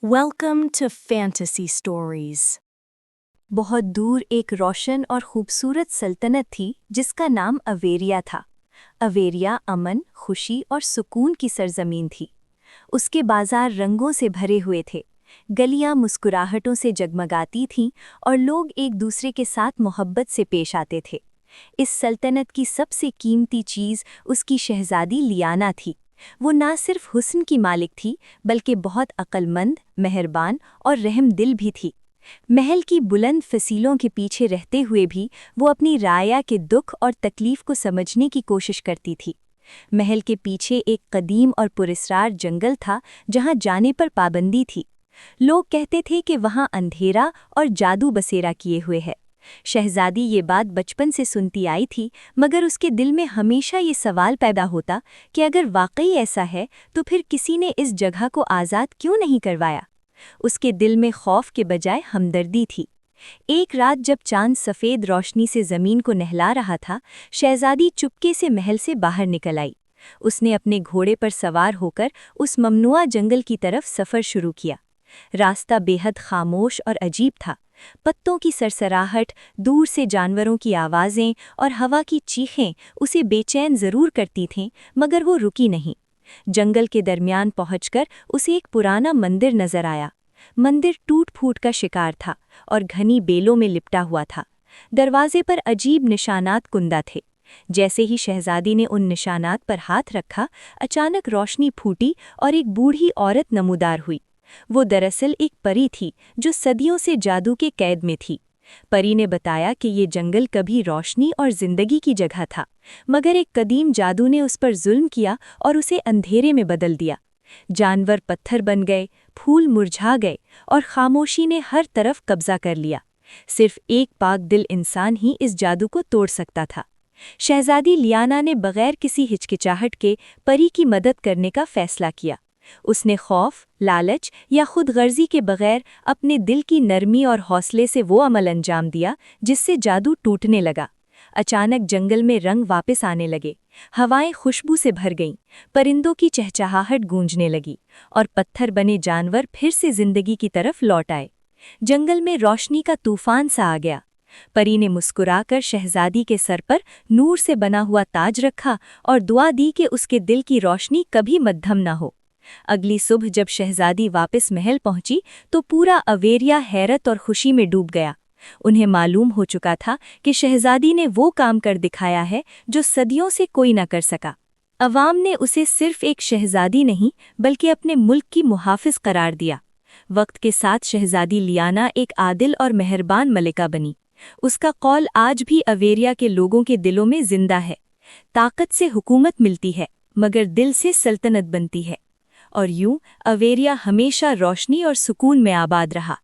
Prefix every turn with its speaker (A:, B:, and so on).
A: Welcome to Fantasy Stories। बहुत दूर एक रोशन और खूबसूरत सल्तनत थी जिसका नाम अवेरिया था। अवेरिया अमन, खुशी और सुकून की सरजमीन थी। उसके बाजार रंगों से भरे हुए थे, गलियां मुस्कुराहटों से जगमगाती थीं और लोग एक दूसरे के साथ मोहब्बत से पेश आते थे। इस सल्तनत की सबसे कीमती चीज़ उसकी शहजादी लियाना थी। वो ना सिर्फ हुस्न की मालिक थी बल्कि बहुत अक्लमंद, मेहरबान और रहम दिल भी थी। महल की बुलंद फसीलों के पीछे रहते हुए भी वो अपनी राया के दुख और तकलीफ को समझने की कोशिश करती थी। महल के पीछे एक कदीम और पुरस्कार जंगल था जहां जाने पर पाबंदी थी। लोग कहते थे कि वहां अंधेरा और जादू बसेरा किए हुए है। शहजादी ये बात बचपन से सुनती आई थी, मगर उसके दिल में हमेशा ये सवाल पैदा होता कि अगर वाकई ऐसा है तो फिर किसी ने इस जगह को आज़ाद क्यों नहीं करवाया। उसके दिल में खौफ के बजाय हमदर्दी थी। एक रात जब चांद सफ़ेद रोशनी से ज़मीन को नहला रहा था, शहजादी चुपके से महल से बाहर निकल आई। उसने अपने घोड़े पर सवार होकर उस ममनुआ जंगल की तरफ सफ़र शुरू किया। रास्ता बेहद खामोश और अजीब था। पत्तों की सरसराहट, दूर से जानवरों की आवाज़ें और हवा की चीखें उसे बेचैन ज़रूर करती थीं, मगर वो रुकी नहीं। जंगल के दरमियान पहुंचकर उसे एक पुराना मंदिर नजर आया। मंदिर टूट-फूट का शिकार था और घनी बेलों में लिपटा हुआ था। दरवाजे पर अजीब निशानात कुंदा थे। जैसे ही शहजादी ने उन निशानात पर हाथ रखा, अचानक रोशनी फूटी और एक बूढ़ी औरत नमूदार हुई। वो दरअसल एक परी थी जो सदियों से जादू के कैद में थी। परी ने बताया कि ये जंगल कभी रोशनी और जिंदगी की जगह था, मगर एक कदीम जादू ने उस पर जुल्म किया और उसे अंधेरे में बदल दिया। जानवर पत्थर बन गए, फूल मुरझा गए और खामोशी ने हर तरफ कब्जा कर लिया। सिर्फ एक पाक दिल इंसान ही इस जादू को तोड़ सकता था। शहजादी लियाना ने बगैर किसी हिचकिचाहट के परी की मदद करने का फैसला किया। उसने खौफ, लालच या खुदगर्जी के बगैर अपने दिल की नरमी और हौसले से वो अमल अंजाम दिया जिससे जादू टूटने लगा। अचानक जंगल में रंग वापस आने लगे, हवाएं खुशबू से भर गईं, परिंदों की चहचहाहट गूंजने लगी और पत्थर बने जानवर फिर से जिंदगी की तरफ लौट आए। जंगल में रोशनी का तूफान सा आ गया। परी ने मुस्कुराकर शहजादी के सर पर नूर से बना हुआ ताज रखा और दुआ दी कि उसके दिल की रोशनी कभी मद्धम न हो। अगली सुबह जब शहजादी वापस महल पहुंची तो पूरा अवेरिया हैरत और खुशी में डूब गया। उन्हें मालूम हो चुका था कि शहजादी ने वो काम कर दिखाया है जो सदियों से कोई न कर सका। अवाम ने उसे सिर्फ एक शहजादी नहीं बल्कि अपने मुल्क की मुहाफिज करार दिया। वक्त के साथ शहजादी लियाना एक आदिल और मेहरबान मलिका बनी। उसका कौल आज भी अवेरिया के लोगों के दिलों में जिंदा है। ताकत से हुकूमत मिलती है, मगर दिल से सल्तनत बनती है। और यूं अवेरिया हमेशा रोशनी और सुकून में आबाद रहा।